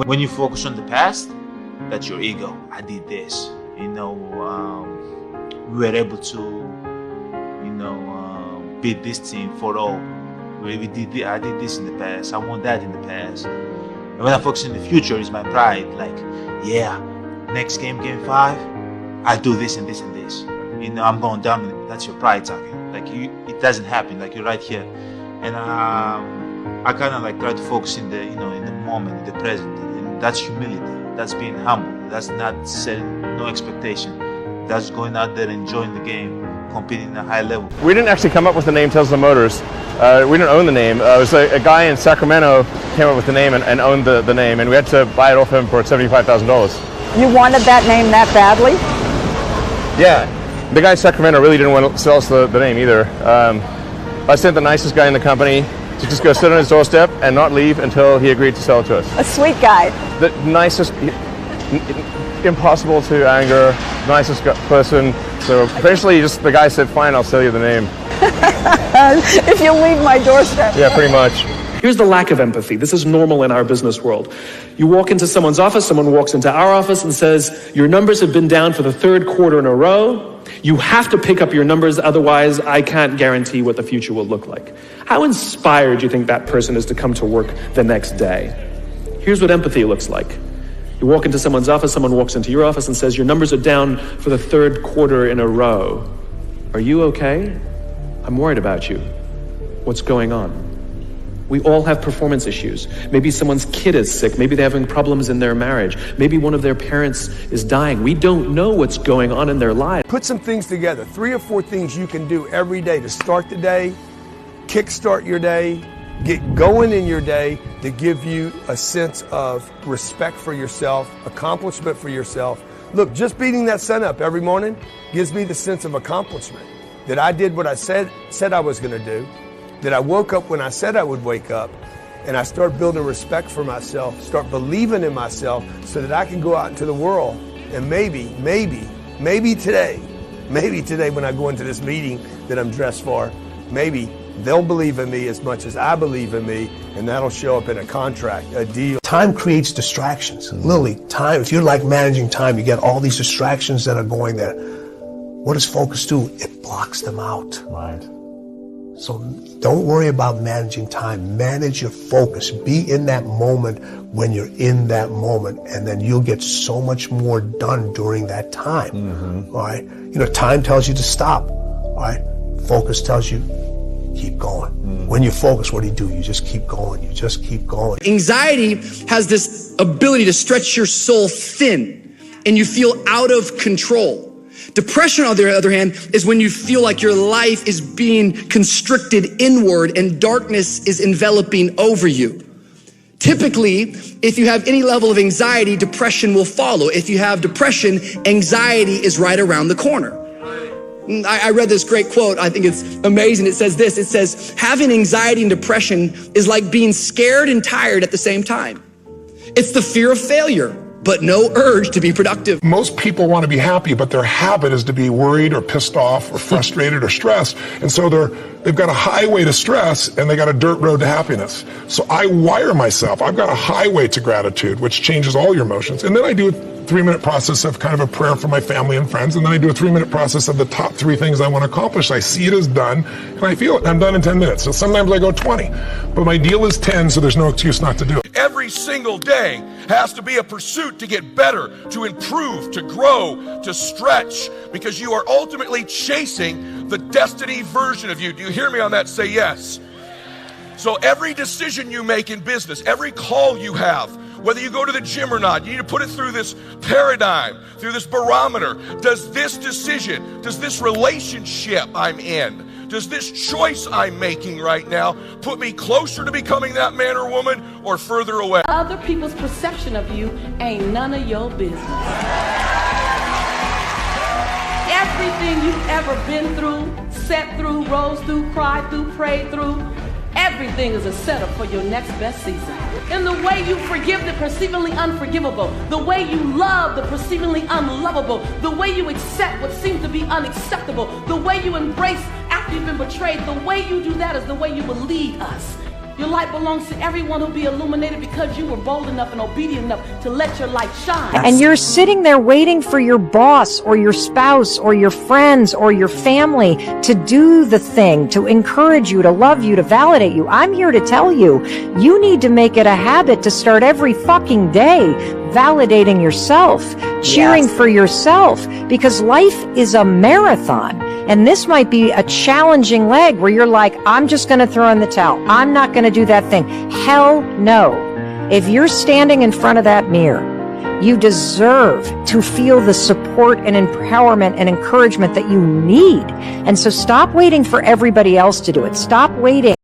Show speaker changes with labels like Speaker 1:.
Speaker 1: When you focus on the past, that's your ego. I did this. We were able to, beat this team 4-0. I did this in the past. I won that in the past. And when I focus in the future, it's my pride. Like, yeah, next game 5, I do this and this and this. I'm going down. That's your pride talking. Like it doesn't happen. Like you're right here, and I kind of like try to focus in the in the moment, in the present, and that's humility. That's being humble. That's not setting no expectation. That's going out there, enjoying the game, competing at a high level.
Speaker 2: We didn't actually come up with the name Tesla Motors. We didn't own the name. It was a guy in Sacramento came up with the name and owned the name, and we had to buy it off him for $75,000.
Speaker 3: You wanted that name that badly?
Speaker 2: Yeah. The guy in Sacramento really didn't want to sell us the name either. I sent the nicest guy in the company to just go sit on his doorstep and not leave until he agreed to sell it to us.
Speaker 3: A sweet guy.
Speaker 2: The nicest, impossible to anger, nicest person. So eventually the guy said, fine, I'll sell you the name.
Speaker 3: If you leave my doorstep.
Speaker 2: Yeah, pretty much.
Speaker 4: Here's the lack of empathy. This is normal in our business world. You walk into someone's office, someone walks into our office and says, your numbers have been down for the 3rd quarter in a row. You have to pick up your numbers, otherwise I can't guarantee what the future will look like. How inspired do you think that person is to come to work the next day? Here's what empathy looks like. You walk into someone's office, someone walks into your office and says, your numbers are down for the 3rd quarter in a row. Are you okay? I'm worried about you. What's going on? We all have performance issues. Maybe someone's kid is sick. Maybe they're having problems in their marriage. Maybe one of their parents is dying. We don't know what's going on in their lives.
Speaker 5: Put some things together, 3 or 4 things you can do every day to start the day, kickstart your day, get going in your day to give you a sense of respect for yourself, accomplishment for yourself. Look, just beating that sun up every morning gives me the sense of accomplishment that I did what I said I was going to do, that I woke up when I said I would wake up, and I start building respect for myself, start believing in myself so that I can go out into the world and maybe today when I go into this meeting that I'm dressed for, maybe they'll believe in me as much as I believe in me, and that'll show up in a contract, a deal.
Speaker 6: Time creates distractions. Literally, time, if you're like managing time, you get all these distractions that are going there. What does focus do? It blocks them out.
Speaker 7: Right.
Speaker 6: So don't worry about managing time. Manage your focus. Be in that moment when you're in that moment, and then you'll get so much more done during that time. Mm-hmm. All right. Time tells you to stop. All right. Focus tells you keep going. Mm-hmm. When you focus, what do? You just keep going. You just keep going.
Speaker 8: Anxiety has this ability to stretch your soul thin, and you feel out of control. Depression, on the other hand, is when you feel like your life is being constricted inward and darkness is enveloping over you. Typically, if you have any level of anxiety, depression will follow. If you have depression, anxiety is right around the corner. I read this great quote. I think it's amazing. It says this. It says, having anxiety and depression is like being scared and tired at the same time. It's the fear of failure, but no urge to be productive.
Speaker 7: Most people want to be happy, but their habit is to be worried or pissed off or frustrated or stressed. And so they've got a highway to stress and they got a dirt road to happiness. So I wire myself. I've got a highway to gratitude, which changes all your emotions. And then I do a 3-minute process of kind of a prayer for my family and friends. And then I do a 3-minute process of the top 3 things I want to accomplish. I see it as done and I feel it. I'm done in 10 minutes. So sometimes I go 20, but my deal is 10. So there's no excuse not to do it.
Speaker 9: Every single day has to be a pursuit to get better, to improve, to grow, to stretch, because you are ultimately chasing the destiny version of you. Do you hear me on that? Say yes. So every decision you make in business, every call you have, whether you go to the gym or not, you need to put it through this paradigm, through this barometer. Does this decision, does this relationship I'm in, does this choice I'm making right now put me closer to becoming that man or woman or further away?
Speaker 10: Other people's perception of you ain't none of your business. Everything you've ever been through, sat through, rose through, cried through, prayed through, everything is a setup for your next best season. In the way you forgive the perceivingly unforgivable, the way you love the perceivingly unlovable, the way you accept what seems to be unacceptable, the way you embrace after you've been betrayed, the way you do that is the way you will lead us Your light belongs to everyone who'll be illuminated because you were bold enough and obedient enough to let your light shine.
Speaker 11: And you're sitting there waiting for your boss or your spouse or your friends or your family to do the thing, to encourage you, to love you, to validate you. I'm here to tell you, you need to make it a habit to start every fucking day validating yourself, cheering for yourself, because life is a marathon. And this might be a challenging leg where you're like, I'm just going to throw in the towel. I'm not going to do that thing. Hell no. If you're standing in front of that mirror, you deserve to feel the support and empowerment and encouragement that you need. And so stop waiting for everybody else to do it. Stop waiting.